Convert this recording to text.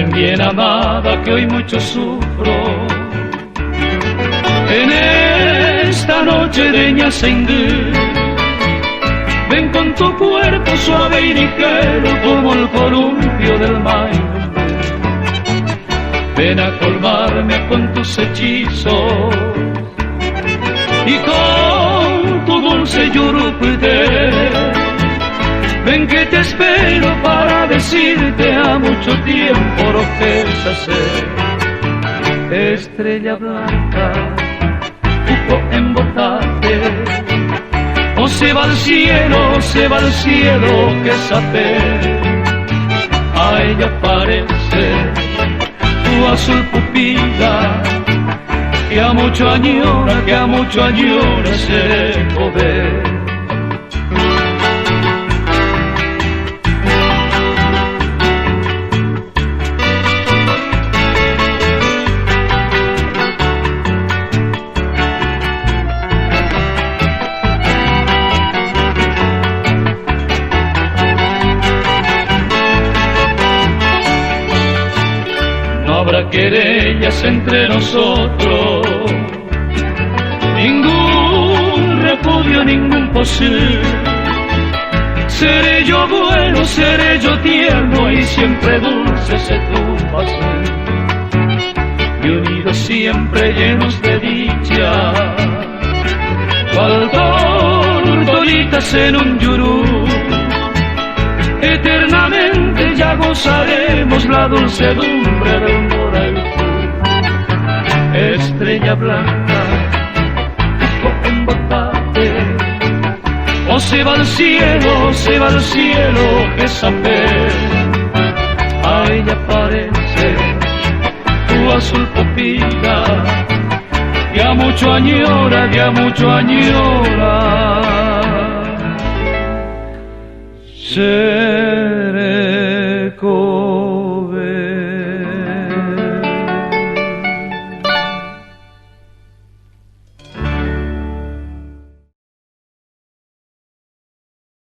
Ven bien amada que hoy mucho sufro en esta noche de Ñasengü. Ven con tu cuerpo suave y ligero como el columpio del Maine. Ven a colmarme con tus hechizos y con tu dulce yurupte. Ven que te espero para decirte a mucho tiempo lo que es hacer. Estrella blanca, cupo embotarte, o se va al cielo, que saber. A ella parece tu azul pupila, que a mucho añora ese poder. No habrá querellas entre nosotros, ningún repudio, ningún posible. Seré yo bueno, seré yo tierno y siempre dulce sé tu pasión. Y unidos siempre llenos de dicha, cual tortolitas en un yurú. Eternamente ya gozaremos la dulcedumbre del Moraipú. Estrella blanca, embotarte, o se va al cielo, que saber. A ella parece tu azul pupila, que a mucho añora, Sí.